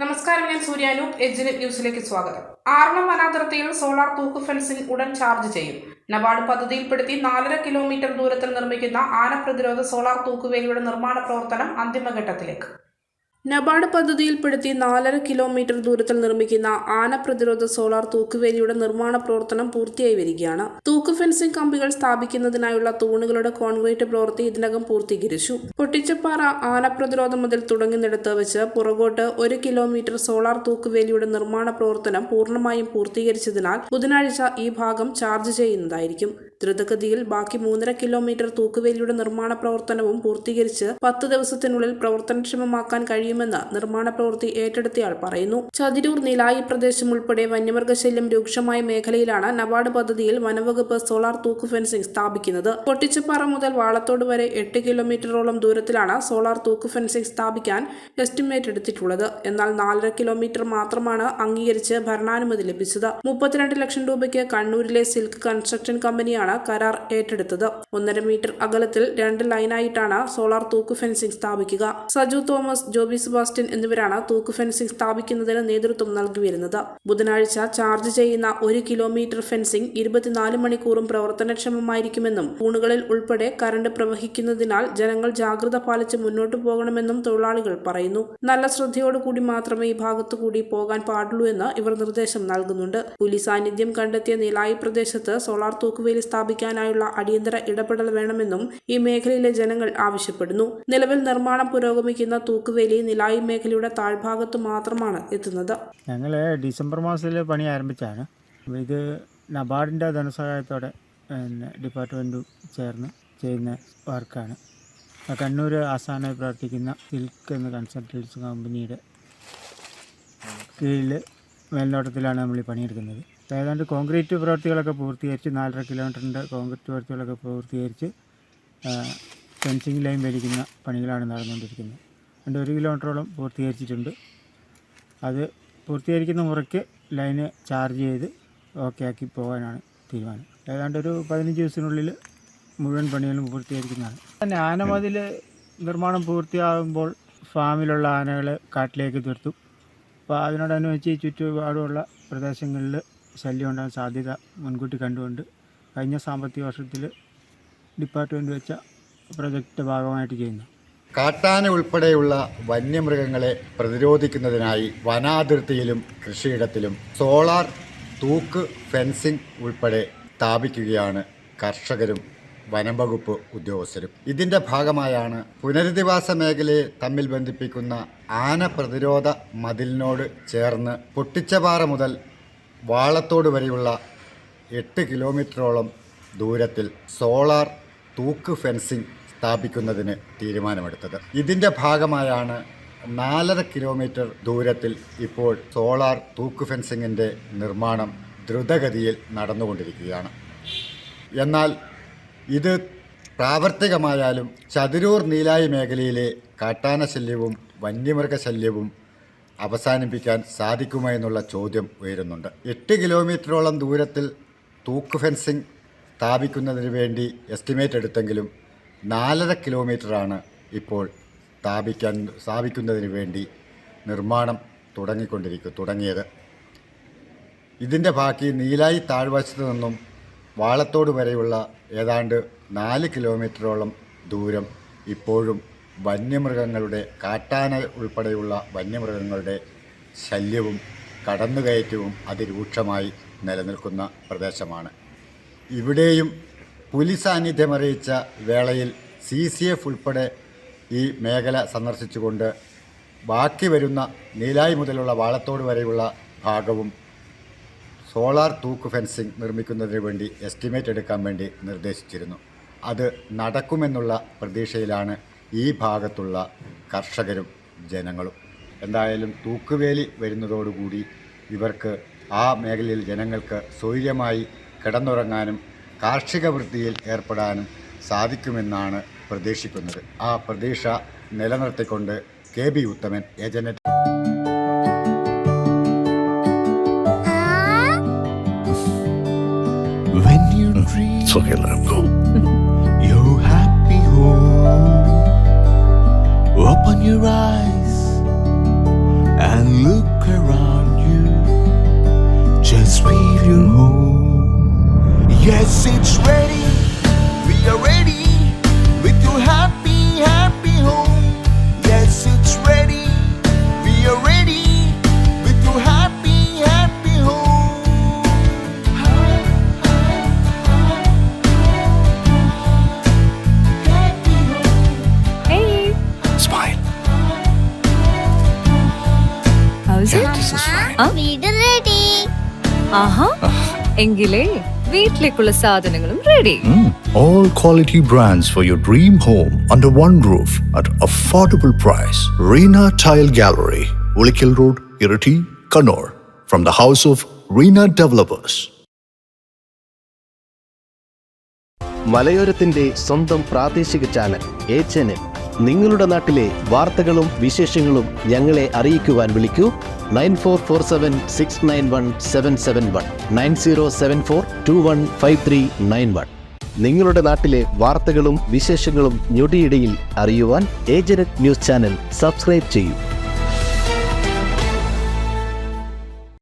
നമസ്കാരം, ഞാൻ സൂര്യാനു. എഡ്ജിനെറ്റ് ന്യൂസിലേക്ക് സ്വാഗതം. ആറളം വനാതിർത്തിയിൽ സോളാർ തൂക്ക് ഫെൻസിംഗ് ഉടൻ ചാർജ് ചെയ്യും. നബാർഡ് പദ്ധതിയിൽപ്പെടുത്തി 4.5 കിലോമീറ്റർ ദൂരത്തിൽ നിർമ്മിക്കുന്ന ആനപ്രതിരോധ സോളാർ തൂക്കുവേലിയുടെ നിർമ്മാണ പ്രവർത്തനം അന്തിമഘട്ടത്തിലേക്ക്. നബാർഡ് പദ്ധതിയിൽപ്പെടുത്തി 4.5 കിലോമീറ്റർ ദൂരത്തിൽ നിർമ്മിക്കുന്ന ആനപ്രതിരോധ സോളാർ തൂക്കുവേലിയുടെ നിർമ്മാണ പ്രവർത്തനം പൂർത്തിയായി വരികയാണ്. തൂക്ക് ഫെൻസിംഗ് കമ്പികൾ സ്ഥാപിക്കുന്നതിനായുള്ള തൂണുകളുടെ കോൺക്രീറ്റ് പ്രവൃത്തി ഇതിനകം പൂർത്തീകരിച്ചു. പൊട്ടിച്ചപ്പാറ ആനപ്രതിരോധ മുതൽ തുടങ്ങുന്നിടത്ത് വെച്ച് പുറകോട്ട് 1 കിലോമീറ്റർ സോളാർ തൂക്കുവേലിയുടെ നിർമ്മാണ പ്രവർത്തനം പൂർണ്ണമായും പൂർത്തീകരിച്ചതിനാൽ ബുധനാഴ്ച ഈ ഭാഗം ചാർജ് ചെയ്യുന്നതായിരിക്കും. ദ്രുതഗതിയിൽ ബാക്കി 3.5 കിലോമീറ്റർ തൂക്കുവേലിയുടെ നിർമ്മാണ പ്രവർത്തനവും പൂർത്തീകരിച്ച് 10 ദിവസത്തിനുള്ളിൽ പ്രവർത്തനക്ഷമമാക്കാൻ കഴിയുമെന്ന് നിർമ്മാണ പ്രവൃത്തി ഏറ്റെടുത്തയാൾ പറയുന്നു. ചതിരൂർ നിലായി പ്രദേശം ഉൾപ്പെടെ വന്യമൃഗശല്യം രൂക്ഷമായ മേഖലയിലാണ് നബാർഡ് പദ്ധതിയിൽ വനംവകുപ്പ് സോളാർ തൂക്ക് ഫെൻസിംഗ് സ്ഥാപിക്കുന്നത്. പൊട്ടിച്ചപ്പാറ മുതൽ വാളത്തോട് വരെ 8 കിലോമീറ്ററോളം ദൂരത്തിലാണ് സോളാർ തൂക്ക് ഫെൻസിംഗ് സ്ഥാപിക്കാൻ എസ്റ്റിമേറ്റ് എടുത്തിട്ടുള്ളത്. എന്നാൽ 4.5 കിലോമീറ്റർ മാത്രമാണ് അംഗീകരിച്ച് ഭരണാനുമതി ലഭിച്ചത്. 32 ലക്ഷം രൂപയ്ക്ക് കണ്ണൂരിലെ സിൽക്ക് കൺസ്ട്രക്ഷൻ കമ്പനിയാണ് കരാർ ഏറ്റെടുത്തത്. 1.5 മീറ്റർ അകലത്തിൽ 2 ലൈനായിട്ടാണ് സോളാർ തൂക്ക് ഫെൻസിംഗ് സ്ഥാപിക്കുക. സജു തോമസ്, ജോബി സെബാസ്റ്റ്യൻ എന്നിവരാണ് തൂക്ക് ഫെൻസിംഗ് സ്ഥാപിക്കുന്നതിന് നേതൃത്വം നൽകിവരുന്നത്. ബുധനാഴ്ച ചാർജ് ചെയ്യുന്ന 1 കിലോമീറ്റർ ഫെൻസിംഗ് 24 മണിക്കൂറും പ്രവർത്തനക്ഷമമായിരിക്കുമെന്നും തൂണുകളിൽ ഉൾപ്പെടെ കറണ്ട് പ്രവഹിക്കുന്നതിനാൽ ജനങ്ങൾ ജാഗ്രത പാലിച്ച് മുന്നോട്ടു പോകണമെന്നും തൊഴിലാളികൾ പറയുന്നു. നല്ല ശ്രദ്ധയോടുകൂടി മാത്രമേ ഈ ഭാഗത്തുകൂടി പോകാൻ പാടുള്ളൂ എന്ന് ഇവർ നിർദ്ദേശം നൽകുന്നുണ്ട്. പുലി സാന്നിധ്യം കണ്ടെത്തിയ നിലായി പ്രദേശത്ത് സോളാർ തൂക്കുവേലി സ്ഥാപിക്കാനായുള്ള അടിയന്തര ഇടപെടൽ വേണമെന്നും ഈ മേഖലയിലെ ജനങ്ങൾ ആവശ്യപ്പെടുന്നു. നിലവിൽ നിർമ്മാണം പുരോഗമിക്കുന്ന തൂക്കുവേലി നിലായി മേഖലയുടെ താഴ്ഭാഗത്ത് മാത്രമാണ് എത്തുന്നത്. ഞങ്ങൾ ഡിസംബർ മാസത്തിൽ പണി ആരംഭിച്ചാണ്. ഇത് നബാർഡിൻ്റെ ധനസഹായത്തോടെ ഡിപ്പാർട്ട്മെൻറ്റും ചേർന്ന് ചെയ്യുന്ന വർക്കാണ്. കണ്ണൂർ ആസ്ഥാനമായി പ്രവർത്തിക്കുന്ന സിൽക്ക് എന്ന കൺസൾട്ടൻസി കമ്പനിയുടെ കീഴിൽ മേൽനോട്ടത്തിലാണ് നമ്മൾ ഈ പണിയെടുക്കുന്നത്. ഏതാണ്ട് കോൺക്രീറ്റ് പ്രവൃത്തികളൊക്കെ പൂർത്തീകരിച്ച് 4.5 കിലോമീറ്ററിൻ്റെ കോൺക്രീറ്റ് പ്രവൃത്തികളൊക്കെ പൂർത്തീകരിച്ച് ഫെൻസിങ് ലൈൻ വലിക്കുന്ന പണികളാണ് നടന്നുകൊണ്ടിരിക്കുന്നത്. 1 കിലോമീറ്ററോളം പൂർത്തീകരിച്ചിട്ടുണ്ട്. അത് പൂർത്തീകരിക്കുന്ന മുറയ്ക്ക് ലൈന് ചാർജ് ചെയ്ത് ഓക്കെ ആക്കി പോകാനാണ് തീരുമാനം. ഏതാണ്ട് ഒരു 15 ദിവസത്തിനുള്ളിൽ മുഴുവൻ പണികളും പൂർത്തീകരിക്കുന്നതാണ്. പിന്നെ ആനമതിൽ നിർമ്മാണം പൂർത്തിയാകുമ്പോൾ ഫാമിലുള്ള ആനകൾ കാട്ടിലേക്ക് തുരത്തും. അപ്പോൾ അതിനോടനുബന്ധിച്ച് ചുറ്റുപാടുമുള്ള പ്രദേശങ്ങളിൽ ശല്യം ഉണ്ടാകാൻ സാധ്യത മുൻകൂട്ടി കണ്ടുകൊണ്ട് കഴിഞ്ഞ സാമ്പത്തിക വർഷത്തിൽ ഡിപ്പാർട്ട്മെൻറ്റ് വെച്ച പ്രൊജക്റ്റ് ഭാഗമായിട്ട് ചെയ്യുന്നു. കാട്ടാന ഉൾപ്പെടെയുള്ള വന്യമൃഗങ്ങളെ പ്രതിരോധിക്കുന്നതിനായി വനാതിർത്തിയിലും കൃഷിയിടത്തിലും സോളാർ തൂക്ക് ഫെൻസിംഗ് ഉൾപ്പെടെ സ്ഥാപിക്കുകയാണ് കർഷകരും വനംവകുപ്പ് ഉദ്യോഗസ്ഥരും. ഇതിൻ്റെ ഭാഗമായാണ് പുനരധിവാസ മേഖലയെ തമ്മിൽ ബന്ധിപ്പിക്കുന്ന ആന പ്രതിരോധ മതിലിനോട് ചേർന്ന് പൊട്ടിച്ചപാറ മുതൽ വാളത്തോട് വരെയുള്ള 8 കിലോമീറ്ററോളം ദൂരത്തിൽ സോളാർ തൂക്ക് ഫെൻസിംഗ് സ്ഥാപിക്കുന്നതിന് തീരുമാനമെടുത്തത്. ഇതിൻ്റെ ഭാഗമായാണ് 4.5 കിലോമീറ്റർ ദൂരത്തിൽ ഇപ്പോൾ സോളാർ തൂക്ക് ഫെൻസിങ്ങിൻ്റെ നിർമ്മാണം ദ്രുതഗതിയിൽ നടന്നുകൊണ്ടിരിക്കുകയാണ്. എന്നാൽ ഇത് പ്രാവർത്തികമായാലും ചതിരൂർ നീലായി മേഖലയിലെ കാട്ടാനശല്യവും വന്യമൃഗശല്യവും അവസാനിപ്പിക്കാൻ സാധിക്കുമോ എന്നുള്ള ചോദ്യം ഉയരുന്നുണ്ട്. 8 കിലോമീറ്ററോളം ദൂരത്തിൽ തൂക്ക് ഫെൻസിംഗ് സ്ഥാപിക്കുന്നതിന് വേണ്ടി എസ്റ്റിമേറ്റ് എടുത്തെങ്കിലും 4.5 കിലോമീറ്ററാണ് ഇപ്പോൾ സ്ഥാപിക്കുന്നതിന് വേണ്ടി നിർമ്മാണം തുടങ്ങിയത്. ഇതിൻ്റെ ബാക്കി നീലായി താഴ്വശത്ത് നിന്നും വാളത്തോട് വരെയുള്ള ഏതാണ്ട് 4 കിലോമീറ്ററോളം ദൂരം ഇപ്പോഴും വന്യമൃഗങ്ങളുടെ കാട്ടാന ഉൾപ്പെടെയുള്ള വന്യമൃഗങ്ങളുടെ ശല്യവും കടന്നുകയറ്റവും അതിരൂക്ഷമായി നിലനിൽക്കുന്ന പ്രദേശമാണ്. ഇവിടെയും പുലി സാന്നിധ്യമറിയിച്ച വേളയിൽ CCF ഉൾപ്പെടെ ഈ മേഖല സന്ദർശിച്ചുകൊണ്ട് ബാക്കി വരുന്ന നീലായി മുതലുള്ള വാളത്തോട് വരെയുള്ള ഭാഗവും സോളാർ തൂക്ക് ഫെൻസിംഗ് നിർമ്മിക്കുന്നതിന് വേണ്ടി എസ്റ്റിമേറ്റ് എടുക്കാൻ വേണ്ടി നിർദ്ദേശിച്ചിരുന്നു. അത് നടക്കുമെന്നുള്ള പ്രതീക്ഷയിലാണ് ഈ ഭാഗത്തുള്ള കർഷകരും ജനങ്ങളും. എന്തായാലും തൂക്കുവേലി വരുന്നതോടുകൂടി ഇവർക്ക് ആ മേഖലയിൽ ജനങ്ങൾക്ക് സ്വൈര്യമായി കിടന്നുറങ്ങാനും കാർഷിക വൃത്തിയിൽ ഏർപ്പെടാനും സാധിക്കുമെന്നാണ് പ്രതീക്ഷിക്കുന്നത്. ആ പ്രതീക്ഷ നിലനിർത്തിക്കൊണ്ട് KB Uthaman, agent. It's okay, let him go. Your happy home. Open your eyes and look around you. Just feel your home. Yes, it's ready. We are ready with your happy, happy home. Yes, it's ready. We are ready with your happy, happy home. Hey, Smile. how's it? This is fine. വീട് ready. ആഹാ എങ്കിലേ വീട്ടിലേക്കുള്ള സാധനങ്ങളും ready. All quality brands for your dream home under one roof at affordable price. Reena Tile Gallery, Ulikil Road, Irati, Kannur. From the house of Reena Developers. മലയോരത്തിന്റെ സ്വന്തം പ്രാദേശിക channel HNN. നിങ്ങളുടെ നാട്ടിലെ വാർത്തകളും വിശേഷങ്ങളും ഞങ്ങളെ അറിയിക്കുവാൻ വിളിക്കൂ 9447691771 9074215391. നിങ്ങളുടെ നാട്ടിലെ വാർത്തകളും വിശേഷങ്ങളും ഞൊടിയിടയിൽ അറിയുവാൻ ഏജനറ്റ് ന്യൂസ് ചാനൽ സബ്സ്ക്രൈബ് ചെയ്യൂ.